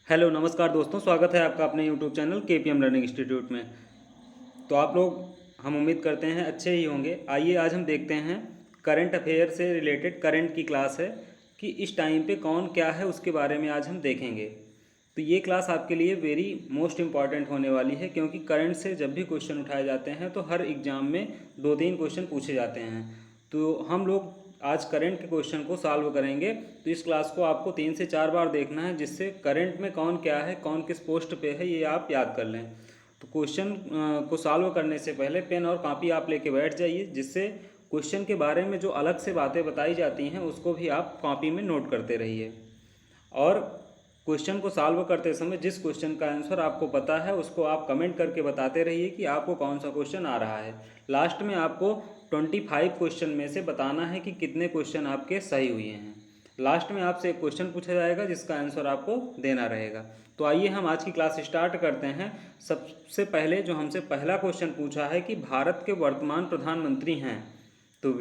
Hello नमस्कार दोस्तों, स्वागत है आपका अपने YouTube channel KPM learning institute में। तो आप लोग, हम उम्मीद करते हैं अच्छे ही होंगे। आइए आज हम देखते हैं करंट अफेयर से रिलेटेड करंट की क्लास है कि इस टाइम पे कौन क्या है उसके बारे में आज हम देखेंगे। तो ये क्लास आपके लिए वेरी मोस्ट इम्पॉर्टेंट होने वाली है, क्योंकि करंट से जब भी क्वेश्चन उठाए जाते हैं तो हर एग्ज़ाम में 2-3 क्वेश्चन पूछे जाते हैं। तो हम लोग आज करंट के क्वेश्चन को सॉल्व करेंगे। तो इस क्लास को आपको 3 से 4 बार देखना है, जिससे करंट में कौन क्या है, कौन किस पोस्ट पे है, ये आप याद कर लें। तो क्वेश्चन को सॉल्व करने से पहले पेन और कॉपी आप लेके बैठ जाइए, जिससे क्वेश्चन के बारे में जो अलग से बातें बताई जाती हैं उसको भी आप कॉपी में नोट करते रहिए। और क्वेश्चन को सॉल्व करते समय जिस क्वेश्चन का आंसर आपको पता है उसको आप कमेंट करके बताते रहिए कि आपको कौन सा क्वेश्चन आ रहा है। लास्ट में आपको 25 क्वेश्चन में से बताना है कि कितने क्वेश्चन आपके सही हुए हैं। लास्ट में आपसे एक क्वेश्चन पूछा जाएगा जिसका आंसर आपको देना रहेगा। तो आइए हम आज की क्लास स्टार्ट करते हैं। सबसे पहले जो हमसे पहला क्वेश्चन पूछा है कि भारत के वर्तमान प्रधानमंत्री हैं, तो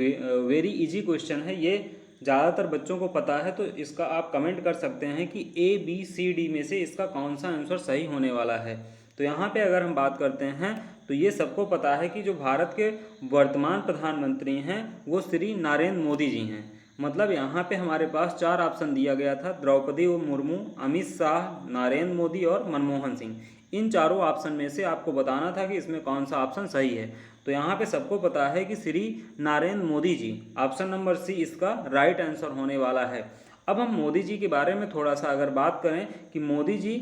वेरी इजी क्वेश्चन है ये, ज़्यादातर बच्चों को पता है। तो इसका आप कमेंट कर सकते हैं कि ABCD में से इसका कौन सा आंसर सही होने वाला है। तो यहाँ पे अगर हम बात करते हैं तो ये सबको पता है कि जो भारत के वर्तमान प्रधानमंत्री हैं वो श्री नरेंद्र मोदी जी हैं। मतलब यहाँ पे हमारे पास 4 ऑप्शन दिया गया था: द्रौपदी मुर्मू, अमित शाह, नरेंद्र मोदी और मनमोहन सिंह। इन चारों ऑप्शन में से आपको बताना था कि इसमें कौन सा ऑप्शन सही है। तो यहाँ पे सबको पता है कि श्री नरेंद्र मोदी जी, ऑप्शन नंबर सी इसका राइट आंसर होने वाला है। अब हम मोदी जी के बारे में थोड़ा सा अगर बात करें कि मोदी जी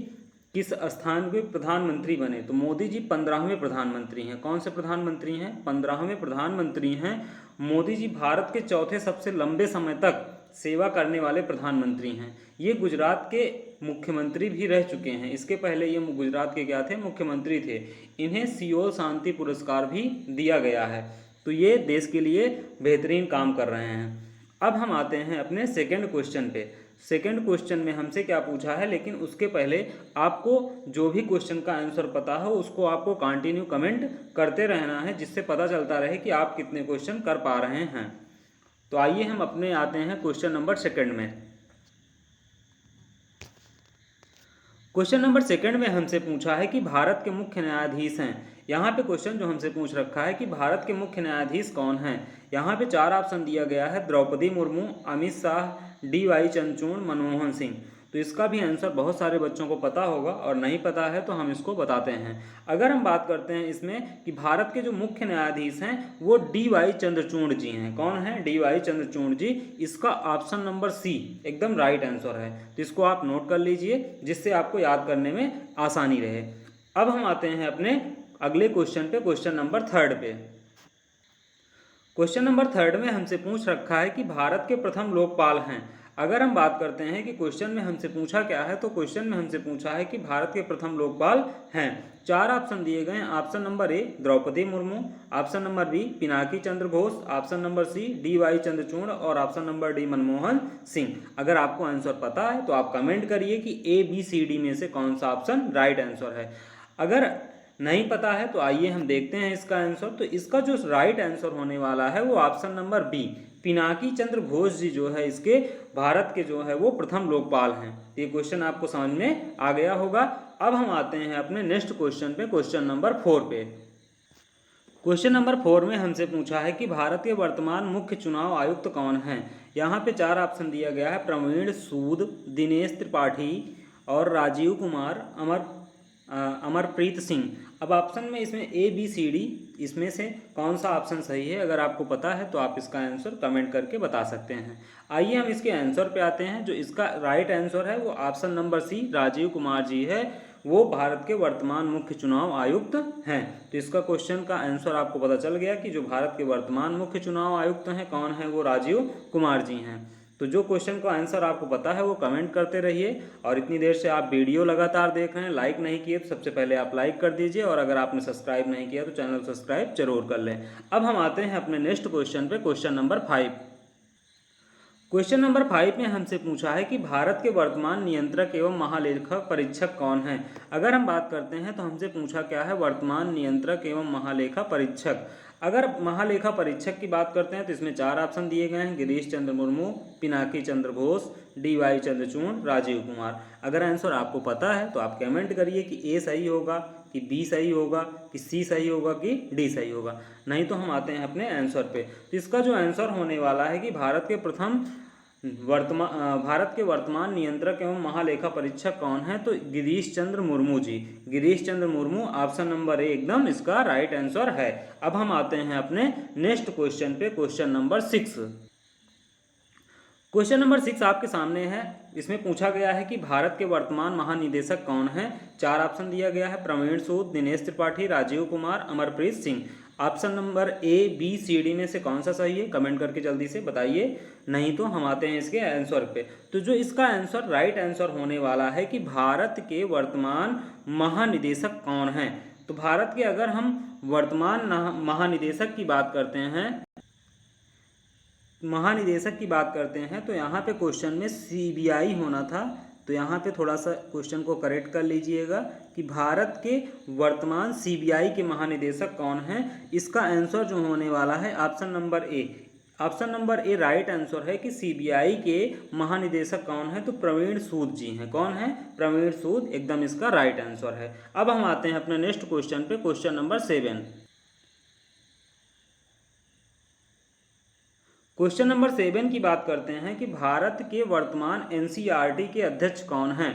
किस स्थान के प्रधानमंत्री बने, तो मोदी जी 15वें प्रधानमंत्री हैं। कौन से प्रधानमंत्री हैं? 15वें प्रधानमंत्री हैं। मोदी जी भारत के चौथे सबसे लंबे समय तक सेवा करने वाले प्रधानमंत्री हैं। ये गुजरात के मुख्यमंत्री भी रह चुके हैं। इसके पहले ये गुजरात के क्या थे? मुख्यमंत्री थे। इन्हें सियोल शांति पुरस्कार भी दिया गया है। तो ये देश के लिए बेहतरीन काम कर रहे हैं। अब हम आते हैं अपने सेकंड क्वेश्चन पे। सेकंड क्वेश्चन में हमसे क्या पूछा है, लेकिन उसके पहले आपको जो भी क्वेश्चन का आंसर पता हो उसको आपको कंटिन्यू कमेंट करते रहना है, जिससे पता चलता रहे कि आप कितने क्वेश्चन कर पा रहे हैं। तो आइए हम अपने आते हैं क्वेश्चन नंबर सेकंड में। क्वेश्चन नंबर सेकंड में हमसे पूछा है कि भारत के मुख्य न्यायाधीश हैं। यहाँ पे क्वेश्चन जो हमसे पूछ रखा है कि भारत के मुख्य न्यायाधीश कौन हैं। यहाँ पे 4 ऑप्शन दिया गया है: द्रौपदी मुर्मू, अमित शाह, DY चंद्रचूड़, मनमोहन सिंह। तो इसका भी आंसर बहुत सारे बच्चों को पता होगा, और नहीं पता है तो हम इसको बताते हैं। अगर हम बात करते हैं इसमें कि भारत के जो मुख्य न्यायाधीश हैं वो DY चंद्रचूड़ जी हैं। कौन है? DY चंद्रचूड़ जी। इसका ऑप्शन नंबर सी एकदम राइट आंसर है। तो इसको आप नोट कर लीजिए, जिससे आपको याद करने में आसानी रहे। अब हम आते हैं अपने अगले क्वेश्चन पे, क्वेश्चन नंबर थर्ड पे। क्वेश्चन नंबर थर्ड में हमसे पूछ रखा है कि भारत के प्रथम लोकपाल हैं। अगर हम बात करते हैं कि क्वेश्चन में हमसे पूछा क्या है, तो क्वेश्चन में हमसे पूछा है कि भारत के प्रथम लोकपाल हैं। 4 ऑप्शन दिए गए हैं। Option number A Droupadi Murmu, option number B Pinaki Chandra Ghosh, option number C DY Chandrachud और option number D Manmohan Singh. अगर आपको आंसर पता है तो आप कमेंट करिए कि ABCD में से कौन सा ऑप्शन राइट आंसर है। अगर नहीं पता है तो आइए हम देखते हैं इसका आंसर। तो इसका जो राइट आंसर होने वाला है वो option number B, Pinaki Chandra Ghosh जी जो है इसके भारत के जो है वो प्रथम लोकपाल हैं। ये क्वेश्चन आपको समझ में आ गया होगा। अब हम आते हैं अपने नेक्स्ट क्वेश्चन पे, क्वेश्चन नंबर 4 पे। क्वेश्चन नंबर 4 में हमसे पूछा है कि भारत के वर्तमान मुख्य चुनाव आयुक्त कौन हैं। यहाँ पे 4 ऑप्शन दिया गया है: प्रवीण सूद, दिनेश त्रिपाठी और राजीव कुमार, अमरप्रीत सिंह। अब ऑप्शन में इसमें ABCD इसमें से कौन सा ऑप्शन सही है, अगर आपको पता है तो आप इसका आंसर कमेंट करके बता सकते हैं। आइए हम इसके आंसर पे आते हैं। जो इसका राइट आंसर है वो option number C, Rajiv Kumar ji है। वो भारत के वर्तमान मुख्य चुनाव आयुक्त हैं। तो इसका क्वेश्चन का आंसर आपको पता चल गया कि जो भारत के वर्तमान मुख्य चुनाव आयुक्त हैं कौन है, वो राजीव कुमार जी हैं। तो जो क्वेश्चन का आंसर आपको पता है वो कमेंट करते रहिए। और इतनी देर से आप वीडियो लगातार देख रहे हैं, लाइक नहीं किए तो सबसे पहले आप लाइक कर दीजिए, और अगर आपने सब्सक्राइब नहीं किया तो चैनल सब्सक्राइब जरूर कर लें। अब हम आते हैं अपने नेक्स्ट क्वेश्चन पे, क्वेश्चन नंबर 5। क्वेश्चन नंबर 5 में हमसे पूछा है कि भारत के वर्तमान नियंत्रक एवं महालेखा परीक्षक कौन हैं। अगर हम बात करते हैं तो हमसे पूछा क्या है, वर्तमान नियंत्रक एवं महालेखा परीक्षक। अगर महालेखा परीक्षक की बात करते हैं तो इसमें 4 ऑप्शन दिए गए हैं, गिरीश चंद्र मुर्मू, पिनाकी चंद्र घोष, डी.वाई. चंद्रचूड़, राजीव कुमार। अगर आंसर आपको पता है तो आप कमेंट करिए कि ए सही होगा, कि बी सही होगा, कि सी सही होगा, कि डी सही होगा। नहीं तो हम आते हैं अपने आंसर पे। तो इसका जो आंसर होने वाला है कि भारत के वर्तमान नियंत्रक एवं महालेखा परीक्षक कौन है, तो गिरीश चंद्र मुर्मू जी। गिरीश चंद्र मुर्मू, ऑप्शन नंबर ए एकदम इसका राइट आंसर है। अब हम आते हैं अपने नेक्स्ट क्वेश्चन पे, क्वेश्चन नंबर 6। क्वेश्चन नंबर 6 आपके सामने है। इसमें पूछा गया है कि भारत के वर्तमान महानिदेशक कौन है। 4 ऑप्शन दिया गया है, Praveen Sood, Dinesh Tripathi, Rajiv Kumar, Amarpreet Singh. Option number A, B, C, D में से कौन सा सही है, कमेंट करके जल्दी से बताइए। नहीं तो हम आते हैं इसके आंसर पे। तो जो इसका आंसर राइट आंसर होने वाला है कि भारत के वर्तमान महानिदेशक कौन है। तो भारत के अगर हम वर्तमान महानिदेशक की बात करते हैं तो यहाँ पे क्वेश्चन में सीबीआई होना था। तो यहाँ पे थोड़ा सा क्वेश्चन को करेक्ट कर लीजिएगा कि भारत के वर्तमान सीबीआई के महानिदेशक कौन है। इसका आंसर जो होने वाला है ऑप्शन नंबर ए। ऑप्शन नंबर ए राइट आंसर है कि सीबीआई के महानिदेशक कौन है, तो प्रवीण सूद जी हैं। कौन है, प्रवीण सूद, एकदम इसका राइट आंसर है। अब हम आते हैं अपने नेक्स्ट क्वेश्चन पे, क्वेश्चन नंबर 7। क्वेश्चन नंबर 7 की बात करते हैं कि भारत के वर्तमान एनसीईआरटी के अध्यक्ष कौन हैं।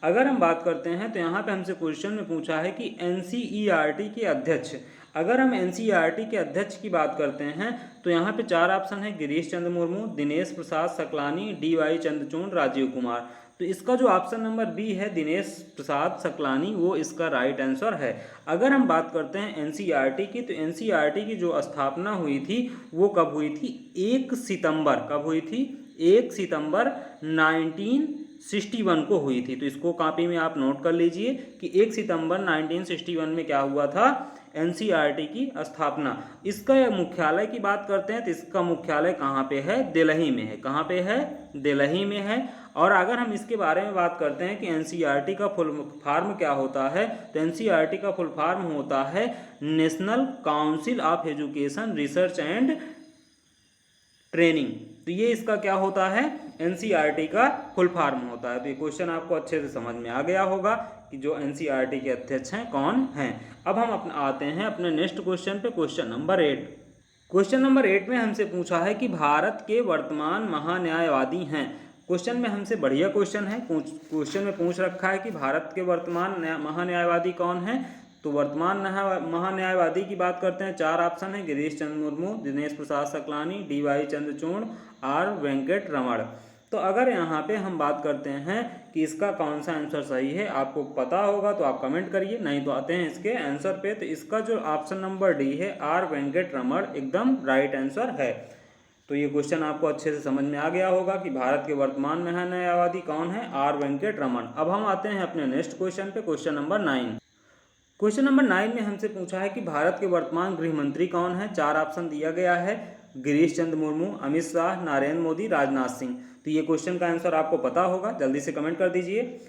अगर हम बात करते हैं तो यहाँ पे हमसे क्वेश्चन में पूछा है कि एनसीईआरटी के अध्यक्ष। अगर हम एनसीईआरटी के अध्यक्ष की बात करते हैं तो यहाँ पे 4 ऑप्शन है, गिरीश चंद्र मुर्मू, दिनेश प्रसाद सकलानी, डी.वाई. चंद्रचूड़, राजीव कुमार। तो इसका जो ऑप्शन नंबर बी है, दिनेश प्रसाद सकलानी, वो इसका राइट आंसर है। अगर हम बात करते हैं एनसीईआरटी की, तो एनसीईआरटी की जो स्थापना हुई थी वो कब हुई थी, 1 सितंबर। कब हुई थी, 1 सितंबर 1961 को हुई थी। तो इसको कॉपी में आप नोट कर लीजिए कि 1 सितंबर 1961 में क्या हुआ था, एनसीईआरटी की स्थापना। इसका मुख्यालय की बात करते हैं तो इसका मुख्यालय कहाँ पे है, दिल्ली में है। कहाँ पे है, दिल्ली में है। और अगर हम इसके बारे में बात करते हैं कि एनसीईआरटी का फुल फॉर्म क्या होता है, तो एनसीईआरटी का फुल फॉर्म होता है national council of education research and training. तो ये इसका क्या होता है, एनसीईआरटी का फुल फॉर्म होता है। तो ये क्वेश्चन आपको अच्छे से समझ में आ गया होगा कि जो एनसीईआरटी के अध्यक्ष हैं कौन हैं। अब हम आते हैं अपने नेक्स्ट क्वेश्चन पे, क्वेश्चन नंबर 8। क्वेश्चन नंबर 8 में हमसे पूछा है कि भारत के वर्तमान महान्यायवादी हैं। क्वेश्चन में हमसे बढ़िया क्वेश्चन है। क्वेश्चन में पूछ रखा है कि भारत के वर्तमान महान्यायवादी कौन है। तो वर्तमान महान्यायवादी की बात करते हैं, 4 ऑप्शन है, गिरीश चंद्र मुर्मू, दिनेश प्रसाद सकलानी, डी.वाई. चंद्रचूड़, आर वेंकट रमण। तो अगर यहाँ पे हम बात करते हैं कि इसका कौन सा आंसर सही है, आपको पता होगा तो आप कमेंट करिए। नहीं तो आते हैं इसके आंसर पे। तो इसका जो ऑप्शन नंबर डी है, आर वेंकट रमण, एकदम राइट आंसर है। तो ये क्वेश्चन आपको अच्छे से समझ में आ गया होगा कि भारत के वर्तमान महान्यायवादी कौन है, आर वेंकट रमण। अब हम आते हैं अपने नेक्स्ट क्वेश्चन पे, क्वेश्चन नंबर 9। क्वेश्चन नंबर 9 में हमसे पूछा है कि भारत के वर्तमान गृह मंत्री कौन है। 4 ऑप्शन दिया गया है, गिरीश चंद्र मुर्मू, अमित शाह, नरेंद्र मोदी, राजनाथ सिंह। तो ये क्वेश्चन का आंसर आपको पता होगा, जल्दी से कमेंट कर दीजिए।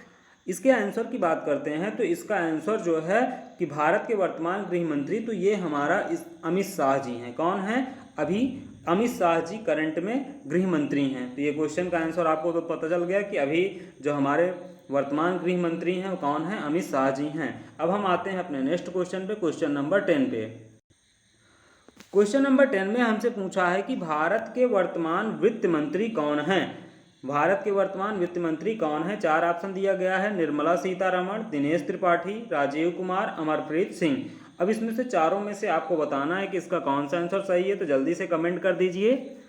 इसके आंसर की बात करते हैं तो इसका आंसर जो है कि भारत के वर्तमान गृह मंत्री, तो ये हमारा अमित शाह जी हैं। कौन है, अभी अमित शाह जी करंट में गृह मंत्री हैं। तो ये क्वेश्चन का आंसर आपको तो पता चल गया कि अभी जो हमारे वर्तमान गृह मंत्री हैं वो कौन है, अमित शाह जी हैं। अब हम आते हैं अपने नेक्स्ट क्वेश्चन पे, क्वेश्चन नंबर 10 पे। क्वेश्चन नंबर 10 में हमसे पूछा है कि भारत के वर्तमान वित्त मंत्री कौन हैं। भारत के वर्तमान वित्त मंत्री कौन है। 4 ऑप्शन दिया गया है, निर्मला सीतारमण, दिनेश त्रिपाठी, राजीव कुमार, अमरप्रीत सिंह। अब इसमें से चारों में से आपको बताना है कि इसका कौन सा आंसर सही है। तो जल्दी से कमेंट कर दीजिए।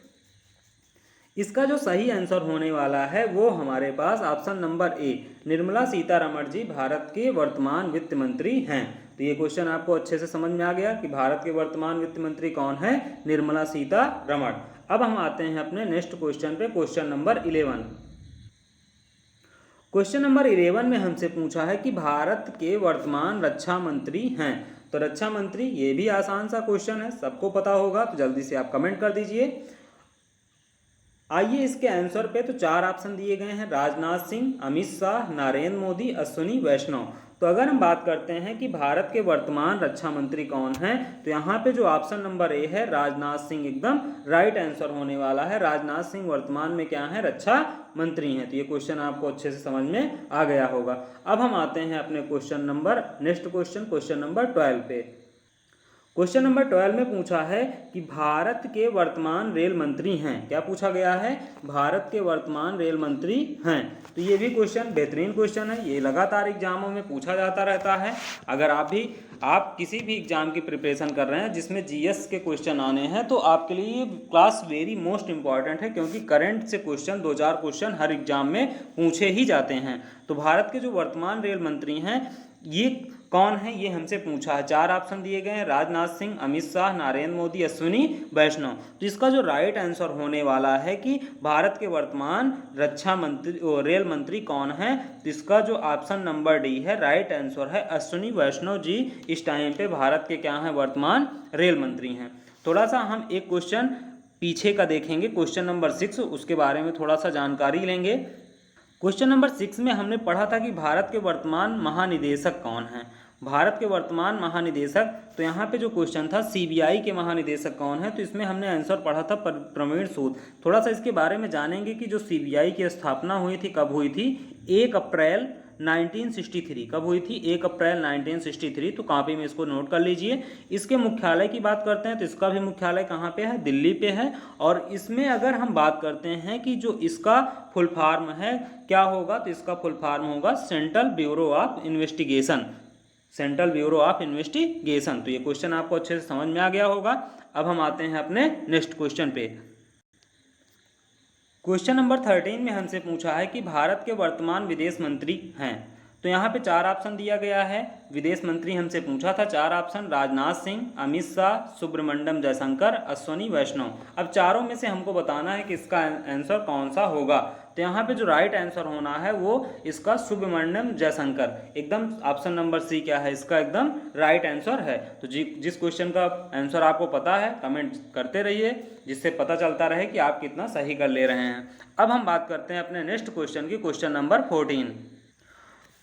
इसका जो सही आंसर होने वाला है वो हमारे पास option number A, Nirmala Sitharaman ji Bharat के वर्तमान वित्त मंत्री हैं। तो ये क्वेश्चन आपको अच्छे से समझ में आ गया कि भारत के वर्तमान वित्त मंत्री कौन है, निर्मला सीतारमण। अब हम आते हैं अपने नेक्स्ट क्वेश्चन पे, क्वेश्चन नंबर 11। क्वेश्चन नंबर 11 में हमसे पूछा है कि भारत के वर्तमान रक्षा मंत्री हैं। तो रक्षा मंत्री, ये भी आसान सा क्वेश्चन है, सबको पता होगा। तो जल्दी से आप कमेंट कर दीजिए। आइए इसके आंसर पे। तो 4 ऑप्शन दिए गए हैं, राजनाथ सिंह, अमित शाह, नरेंद्र मोदी, अश्विनी वैष्णव। तो तो अगर हम बात करते हैं कि भारत के वर्तमान रक्षा मंत्री कौन हैं, तो यहाँ पे जो ऑप्शन नंबर ए है राजनाथ सिंह एकदम राइट आंसर होने वाला है। राजनाथ सिंह वर्तमान में क्या है, रक्षा मंत्री हैं। तो ये क्वेश्चन आपको अच्छे से समझ में आ गया होगा। अब हम आते हैं अपने नेक्स्ट क्वेश्चन नंबर 12 पे। क्वेश्चन नंबर 12 में पूछा है कि भारत के वर्तमान रेल मंत्री हैं। क्या पूछा गया है, भारत के वर्तमान रेल मंत्री हैं। तो ये भी क्वेश्चन बेहतरीन क्वेश्चन है, ये लगातार एग्जामों में पूछा जाता रहता है। अगर आप किसी भी एग्जाम की प्रिपरेशन कर रहे हैं जिसमें जीएस के क्वेश्चन आने हैं, तो आपके लिए ये क्लास वेरी मोस्ट इंपॉर्टेंट है, क्योंकि करंट से क्वेश्चन 2-4 क्वेश्चन हर एग्जाम में पूछे ही जाते हैं। तो भारत के जो वर्तमान रेल मंत्री हैं ये कौन है, ये हमसे पूछा है। 4 ऑप्शन दिए गए हैं, राजनाथ सिंह, अमित शाह, नरेंद्र मोदी, अश्विनी वैष्णव। तो इसका जो राइट आंसर होने वाला है कि भारत के वर्तमान रक्षा मंत्री रेल मंत्री कौन है, तो इसका जो ऑप्शन नंबर डी है राइट आंसर है, अश्विनी वैष्णव जी इस टाइम पे भारत के क्या हैं, वर्तमान रेल मंत्री हैं। थोड़ा सा हम एक क्वेश्चन पीछे का देखेंगे, क्वेश्चन नंबर 6, उसके बारे में थोड़ा सा जानकारी लेंगे। क्वेश्चन नंबर 6 में हमने पढ़ा था कि भारत के वर्तमान महानिदेशक कौन हैं। भारत के वर्तमान महानिदेशक, तो यहाँ पे जो क्वेश्चन था सीबीआई के महानिदेशक कौन है, तो इसमें हमने आंसर पढ़ा था प्रवीण सूद। थोड़ा सा इसके बारे में जानेंगे कि जो सीबीआई की स्थापना हुई थी, कब हुई थी, 1 अप्रैल 1963। कब हुई थी, 1 अप्रैल 1963। तो कॉपी में इसको नोट कर लीजिए। इसके मुख्यालय की बात करते हैं तो इसका भी मुख्यालय कहाँ पे है, दिल्ली पे है। और इसमें अगर हम बात करते हैं कि जो इसका फुल फॉर्म है क्या होगा, तो इसका फुल फॉर्म होगा central bureau of investigation. Central bureau of investigation. तो ये क्वेश्चन आपको अच्छे से समझ में आ गया होगा। अब हम आते हैं अपने नेक्स्ट क्वेश्चन पे। क्वेश्चन नंबर 13 में हमसे पूछा है कि भारत के वर्तमान विदेश मंत्री हैं। तो यहाँ पे 4 ऑप्शन दिया गया है। विदेश मंत्री हमसे पूछा था 4 ऑप्शन, राजनाथ सिंह, अमित शाह, सुब्रमण्यम जयशंकर, अश्विनी वैष्णव। अब चारों में से हमको बताना है कि इसका आंसर कौन सा होगा। तो यहाँ पे जो राइट आंसर होना है वो इसका सुब्रमण्यम जयशंकर, एकदम ऑप्शन नंबर सी क्या है, इसका एकदम राइट आंसर है। तो जिस क्वेश्चन का आंसर आपको पता है कमेंट करते रहिए, जिससे पता चलता रहे कि आप कितना सही कर ले रहे हैं। अब हम बात करते हैं अपने नेक्स्ट क्वेश्चन की, क्वेश्चन नंबर 14।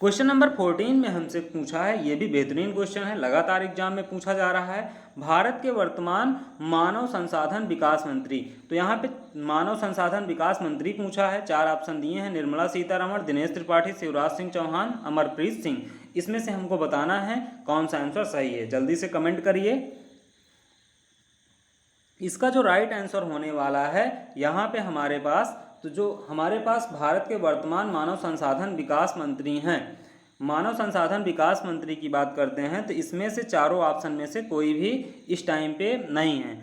क्वेश्चन नंबर 14 में हमसे पूछा है, ये भी बेहतरीन क्वेश्चन है, लगातार एग्जाम में पूछा जा रहा है, भारत के वर्तमान मानव संसाधन विकास मंत्री। तो यहाँ पे मानव संसाधन विकास मंत्री पूछा है। 4 ऑप्शन दिए हैं, निर्मला सीतारमण, दिनेश त्रिपाठी, शिवराज सिंह चौहान, अमरप्रीत सिंह। इसमें से हमको बताना है कौन सा आंसर सही है, जल्दी से कमेंट करिए। इसका जो राइट आंसर होने वाला है यहाँ पे हमारे पास, तो जो हमारे पास भारत के वर्तमान मानव संसाधन विकास मंत्री हैं, मानव संसाधन विकास मंत्री की बात करते हैं, तो इसमें से चारों ऑप्शन में से कोई भी इस टाइम पे नहीं है।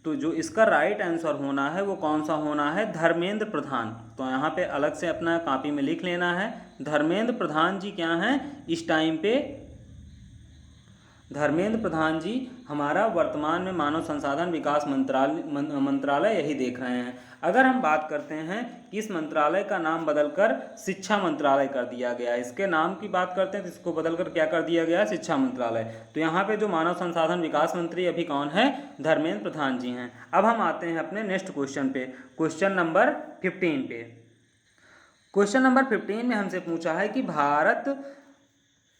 तो जो इसका राइट आंसर होना है वो कौन सा होना है, धर्मेंद्र प्रधान। तो यहाँ पे अलग से अपना कॉपी में लिख लेना है, धर्मेंद्र प्रधान जी क्या हैं इस टाइम पे, धर्मेंद्र प्रधान जी हमारा वर्तमान में मानव संसाधन विकास मंत्रालय यही देख रहे हैं। अगर हम बात करते हैं कि इस मंत्रालय का नाम बदलकर शिक्षा मंत्रालय कर दिया गया है, इसके नाम की बात करते हैं तो इसको बदलकर क्या कर दिया गया है, शिक्षा मंत्रालय। तो यहाँ पे जो मानव संसाधन विकास मंत्री अभी कौन है, धर्मेंद्र प्रधान जी हैं। अब हम आते हैं अपने नेक्स्ट क्वेश्चन पे, क्वेश्चन नंबर 15 पे। क्वेश्चन नंबर 15 में हमसे पूछा है कि भारत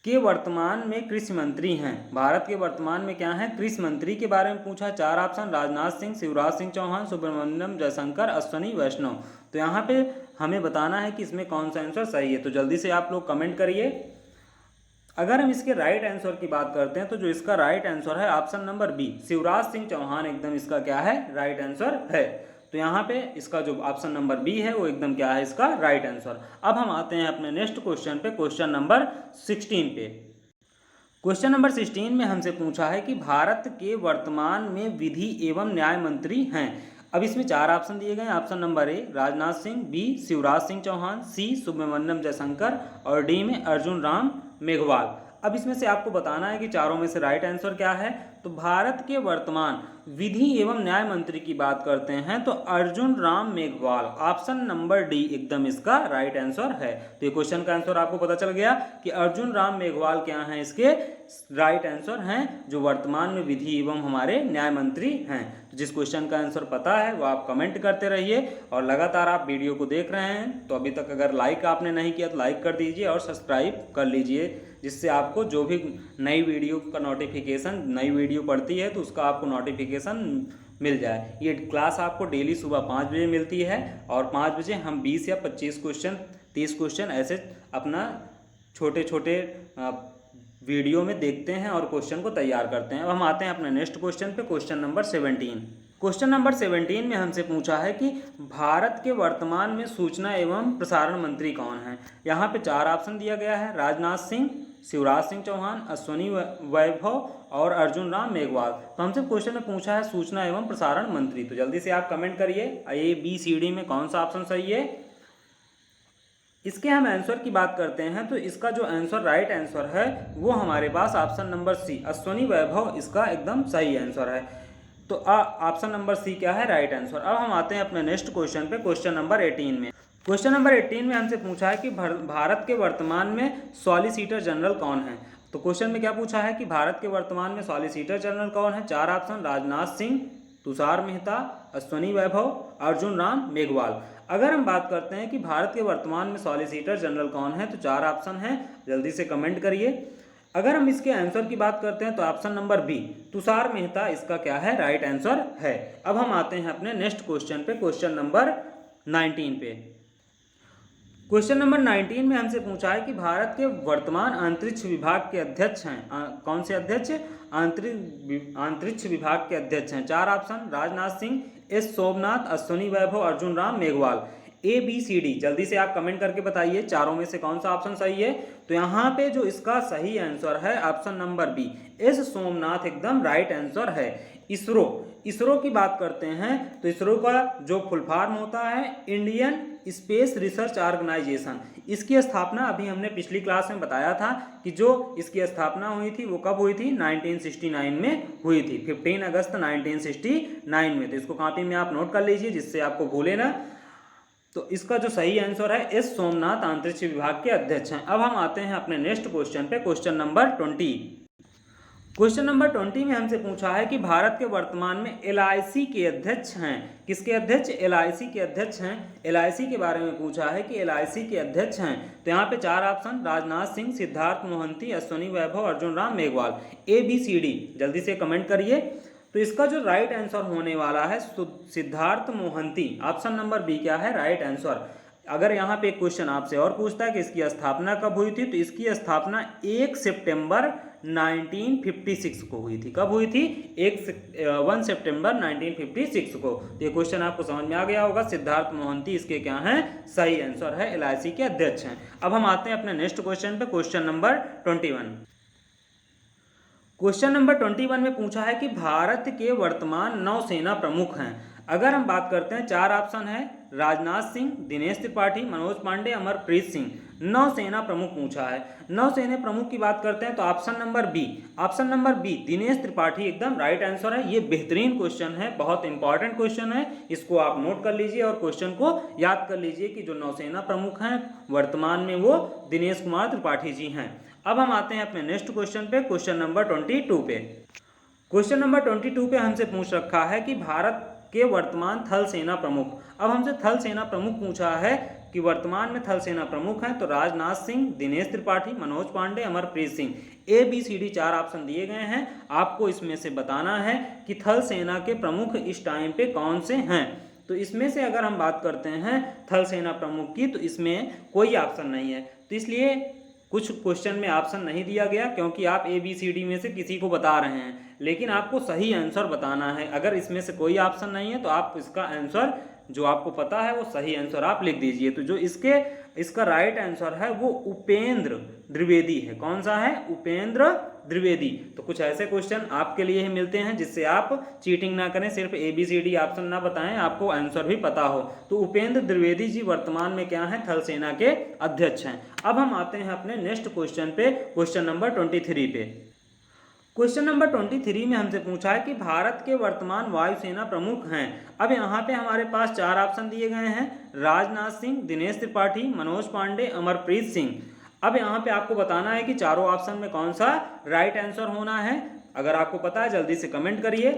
के वर्तमान में कृषि मंत्री हैं। भारत के वर्तमान में क्या है, कृषि मंत्री के बारे में पूछा। 4 ऑप्शन, राजनाथ सिंह, शिवराज सिंह चौहान, सुब्रमण्यम जयशंकर, अश्विनी वैष्णव। तो यहाँ पे हमें बताना है कि इसमें कौन सा आंसर सही है। तो जल्दी से आप लोग कमेंट करिए। अगर हम इसके राइट आंसर की बात करते हैं तो जो इसका राइट आंसर है option number B, Shivraj Singh Chouhan एकदम इसका क्या है, राइट आंसर है। तो यहाँ पे इसका जो ऑप्शन नंबर बी है वो एकदम क्या है, इसका राइट आंसर। अब हम आते हैं अपने नेक्स्ट क्वेश्चन पे, क्वेश्चन नंबर 16 पे। क्वेश्चन नंबर 16 में हमसे पूछा है कि भारत के वर्तमान में विधि एवं न्याय मंत्री हैं। अब इसमें 4 ऑप्शन दिए गए हैं। Option number A Rajnath Singh, B Shivraj Singh Chouhan, C Subrahmanyam Jaishankar और डी में अर्जुन राम मेघवाल। अब इसमें से आपको बताना है कि चारों में से राइट आंसर क्या है। तो भारत के वर्तमान विधि एवं न्याय मंत्री की बात करते हैं तो Arjun Ram Meghwal, option number D एकदम इसका राइट आंसर है। तो ये क्वेश्चन का आंसर आपको पता चल गया कि अर्जुन राम मेघवाल क्या हैं, इसके राइट आंसर हैं, जो वर्तमान में विधि एवं हमारे न्याय मंत्री हैं। तो जिस क्वेश्चन का आंसर पता है वो आप कमेंट करते रहिए और लगातार आप वीडियो को देख रहे हैं तो अभी तक अगर लाइक आपने नहीं किया तो लाइक कर दीजिए और सब्सक्राइब कर लीजिए, जिससे आपको जो भी नई वीडियो का नोटिफिकेशन, नई वीडियो पड़ती है तो उसका आपको नोटिफिकेशन मिल जाए। ये क्लास आपको डेली सुबह 5 बजे मिलती है और 5 बजे हम 20 या 25 क्वेश्चन, 30 क्वेश्चन ऐसे अपना छोटे छोटे वीडियो में देखते हैं और क्वेश्चन को तैयार करते हैं। अब हम आते हैं अपने नेक्स्ट क्वेश्चन पे, क्वेश्चन नंबर 17। क्वेश्चन नंबर 17 में हमसे पूछा है कि भारत के वर्तमान में सूचना एवं प्रसारण मंत्री कौन है। यहाँ पे 4 ऑप्शन दिया गया है, राजनाथ सिंह, शिवराज सिंह चौहान, अश्विनी वैभव और अर्जुन राम मेघवाल। तो हमसे क्वेश्चन में पूछा है सूचना एवं प्रसारण मंत्री, तो जल्दी से आप कमेंट करिए ABCD में कौन सा ऑप्शन सही है। इसके हम आंसर की बात करते हैं तो इसका जो आंसर राइट आंसर है वो हमारे पास ऑप्शन नंबर सी, अश्विनी वैभव, इसका एकदम सही आंसर है। तो ऑप्शन नंबर सी क्या है, राइट आंसर। अब हम आते हैं अपने नेक्स्ट क्वेश्चन पे, क्वेश्चन नंबर 18 में। क्वेश्चन नंबर 18 में हमसे पूछा है कि भारत के वर्तमान में सॉलिसिटर जनरल कौन है। तो क्वेश्चन में क्या पूछा है कि भारत के वर्तमान में सॉलिसिटर जनरल कौन है। 4 ऑप्शन, राजनाथ सिंह, तुषार मेहता, अश्विनी वैभव, अर्जुन राम मेघवाल। अगर हम बात करते हैं कि भारत के वर्तमान में सॉलिसिटर जनरल कौन है तो 4 ऑप्शन हैं, जल्दी से कमेंट करिए। अगर हम इसके आंसर की बात करते हैं तो option number B, Tushar Mehta, इसका क्या है, राइट आंसर है। अब हम आते हैं अपने नेक्स्ट क्वेश्चन पे, क्वेश्चन नंबर 19 पे। क्वेश्चन नंबर 19 में हमसे पूछा है कि भारत के वर्तमान अंतरिक्ष विभाग के अध्यक्ष हैं, कौन से अध्यक्ष, अंतरिक्ष विभाग के अध्यक्ष हैं। 4 ऑप्शन, राजनाथ सिंह, एस सोमनाथ, अश्विनी वैभव, अर्जुन राम मेघवाल। ABCD जल्दी से आप कमेंट करके बताइए चारों में से कौन सा ऑप्शन सही है। तो यहाँ पे जो इसका सही आंसर है option number B, S Somnath, एकदम राइट आंसर है। इसरो की बात करते हैं तो इसरो का जो फुल फॉर्म होता है इंडियन स्पेस रिसर्च ऑर्गेनाइजेशन। इसकी स्थापना अभी हमने पिछली क्लास में बताया था कि जो इसकी स्थापना हुई थी वो कब हुई थी, 1969 में हुई थी, 15 अगस्त 1969 में। तो इसको कॉपी में आप नोट कर लीजिए जिससे आपको भूले ना। तो इसका जो सही आंसर है एस सोमनाथ, अंतरिक्ष विभाग के अध्यक्ष हैं। अब हम आते हैं अपने नेक्स्ट क्वेश्चन पे, क्वेश्चन नंबर 20। क्वेश्चन नंबर 20 में हमसे पूछा है कि भारत के वर्तमान में LIC के अध्यक्ष हैं। किसके अध्यक्ष, LIC के अध्यक्ष हैं। LIC के बारे में पूछा है कि LIC के अध्यक्ष हैं। तो यहाँ पे 4 ऑप्शन, राजनाथ सिंह, सिद्धार्थ मोहंती, अश्विनी वैभव, अर्जुन राम मेघवाल। ABCD जल्दी से कमेंट करिए। तो इसका जो राइट आंसर होने वाला है Siddharth Mohanty, option number B क्या है, राइट आंसर। अगर यहाँ पे एक क्वेश्चन आपसे और पूछता है कि इसकी स्थापना कब हुई थी, तो इसकी स्थापना 1 सितंबर 1956 को हुई थी। कब हुई थी, 1 सितंबर 1956 को। तो ये क्वेश्चन आपको समझ में आ गया होगा। सिद्धार्थ मोहंती इसके क्या हैं, सही आंसर है, LIC के अध्यक्ष हैं। अब हम आते हैं अपने नेक्स्ट क्वेश्चन पे, क्वेश्चन नंबर 21। क्वेश्चन नंबर 21 में पूछा है कि भारत के वर्तमान नौसेना प्रमुख हैं। अगर हम बात करते हैं 4 ऑप्शन है, राजनाथ सिंह, दिनेश त्रिपाठी, मनोज पांडे, अमरप्रीत सिंह। नौसेना प्रमुख पूछा है। नौसेना प्रमुख की बात करते हैं तो option number B, Dinesh Tripathi, एकदम राइट आंसर है। ये बेहतरीन क्वेश्चन है, बहुत इंपॉर्टेंट क्वेश्चन है, इसको आप नोट कर लीजिए और क्वेश्चन को याद कर लीजिए कि जो नौसेना प्रमुख हैं वर्तमान में वो दिनेश कुमार त्रिपाठी जी हैं। अब हम आते हैं अपने नेक्स्ट क्वेश्चन पे, क्वेश्चन नंबर 22 पे। क्वेश्चन नंबर 22 पे हमसे पूछ रखा है कि भारत के वर्तमान थल सेना प्रमुख। अब हमसे थल सेना प्रमुख पूछा है कि वर्तमान में थल सेना प्रमुख हैं तो राजनाथ सिंह, दिनेश त्रिपाठी, मनोज पांडे, अमरप्रीत सिंह। ABCD 4 ऑप्शन दिए गए हैं, आपको इसमें से बताना है कि थल सेना के प्रमुख इस टाइम पे कौन से हैं। तो इसमें से अगर हम बात करते हैं थल सेना प्रमुख की तो इसमें कोई ऑप्शन नहीं है, तो इसलिए कुछ क्वेश्चन में ऑप्शन नहीं दिया गया क्योंकि आप ABCD में से किसी को बता रहे हैं, लेकिन आपको सही आंसर बताना है। अगर इसमें से कोई ऑप्शन नहीं है तो आप इसका आंसर जो आपको पता है वो सही आंसर आप लिख दीजिए। तो जो इसका राइट आंसर है वो उपेंद्र द्विवेदी है। कौन सा है, उपेंद्र द्विवेदी। तो कुछ ऐसे क्वेश्चन आपके लिए ही मिलते हैं जिससे आप चीटिंग ना करें, सिर्फ ABCD ऑप्शन ना बताएं, आपको आंसर भी पता हो। तो उपेंद्र द्विवेदी जी वर्तमान में क्या है, थल सेना के अध्यक्ष हैं। अब हम आते हैं अपने नेक्स्ट क्वेश्चन पे, क्वेश्चन नंबर 23 पे। क्वेश्चन नंबर 23 में हमसे पूछा है कि भारत के वर्तमान वायुसेना प्रमुख हैं। अब यहाँ पे हमारे पास 4 ऑप्शन दिए गए हैं, राजनाथ सिंह, दिनेश त्रिपाठी, मनोज पांडे, अमरप्रीत सिंह। अब यहाँ पे आपको बताना है कि चारों ऑप्शन में कौन सा राइट आंसर होना है। अगर आपको पता है जल्दी से कमेंट करिए।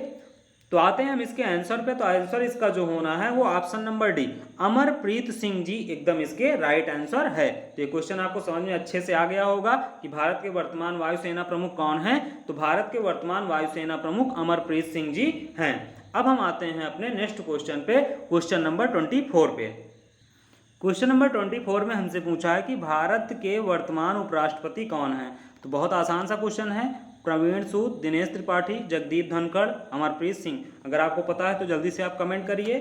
तो आते हैं हम इसके आंसर पे। तो आंसर इसका जो होना है वो option number D, Amarpreet Singh ji एकदम इसके राइट आंसर है। तो ये क्वेश्चन आपको समझ में अच्छे से आ गया होगा कि भारत के वर्तमान वायुसेना प्रमुख कौन है। तो भारत के वर्तमान वायुसेना प्रमुख अमरप्रीत सिंह जी हैं। अब हम आते हैं अपने नेक्स्ट क्वेश्चन पे, क्वेश्चन नंबर 24 पे। क्वेश्चन नंबर 24 में हमसे पूछा है कि भारत के वर्तमान उपराष्ट्रपति कौन हैं। तो बहुत आसान सा क्वेश्चन है, प्रवीण सूद, दिनेश त्रिपाठी, जगदीप धनखड़, अमरप्रीत सिंह। अगर आपको पता है तो जल्दी से आप कमेंट करिए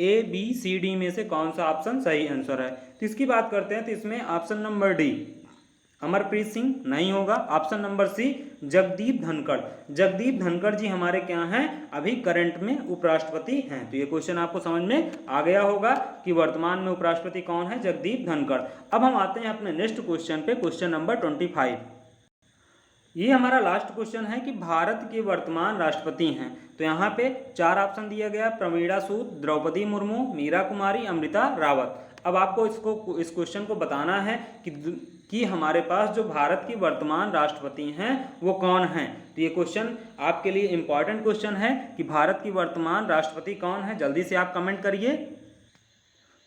ABCD में से कौन सा ऑप्शन सही आंसर है। तो इसकी बात करते हैं तो इसमें option number D, Amarpreet Singh नहीं होगा। Option number C, Jagdeep Dhankhar. Jagdeep Dhankhar ji हमारे क्या हैं, अभी करंट में उपराष्ट्रपति हैं। तो ये क्वेश्चन आपको समझ में आ गया होगा कि वर्तमान में उपराष्ट्रपति कौन है, जगदीप धनखड़। अब हम आते हैं अपने नेक्स्ट क्वेश्चन पे, क्वेश्चन नंबर 25। ये हमारा लास्ट क्वेश्चन है कि भारत के वर्तमान राष्ट्रपति हैं। तो यहाँ पे 4 ऑप्शन दिया गया, प्रवीणा सूद, द्रौपदी मुर्मू, मीरा कुमारी, अमृता रावत। अब आपको इस क्वेश्चन को बताना है कि हमारे पास जो भारत की वर्तमान राष्ट्रपति हैं वो कौन हैं। तो ये क्वेश्चन आपके लिए इम्पॉर्टेंट क्वेश्चन है कि भारत की वर्तमान राष्ट्रपति कौन है। जल्दी से आप कमेंट करिए।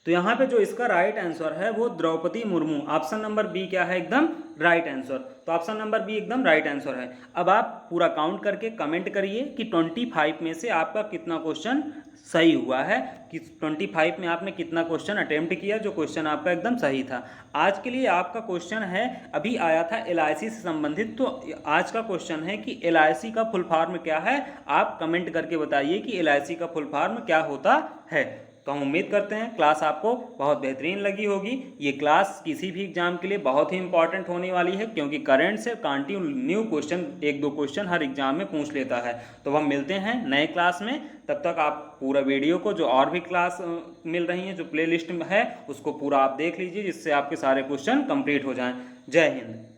तो यहाँ पे जो इसका राइट आंसर है वो Draupadi Murmu, option number B क्या है, एकदम राइट आंसर। तो ऑप्शन नंबर बी एकदम राइट आंसर है। अब आप पूरा काउंट करके कमेंट करिए कि 25 में से आपका कितना क्वेश्चन सही हुआ है, कि 25 में आपने कितना क्वेश्चन अटेम्प्ट किया जो क्वेश्चन आपका एकदम सही था। आज के लिए आपका क्वेश्चन है, अभी आया था LIC से संबंधित। तो आज का क्वेश्चन है कि LIC का फुल फॉर्म क्या है। आप कमेंट करके बताइए कि LIC का फुल फॉर्म क्या होता है। तो हम उम्मीद करते हैं क्लास आपको बहुत बेहतरीन लगी होगी। ये क्लास किसी भी एग्जाम के लिए बहुत ही इंपॉर्टेंट होने वाली है, क्योंकि करंट से कंटिन्यू क्वेश्चन, 1-2 क्वेश्चन हर एग्जाम में पूछ लेता है। तो हम मिलते हैं नए क्लास में। तब तक आप पूरा वीडियो को, जो और भी क्लास मिल रही हैं, जो प्ले लिस्ट में है, उसको पूरा आप देख लीजिए, जिससे आपके सारे क्वेश्चन कंप्लीट हो जाएँ। जय हिंद।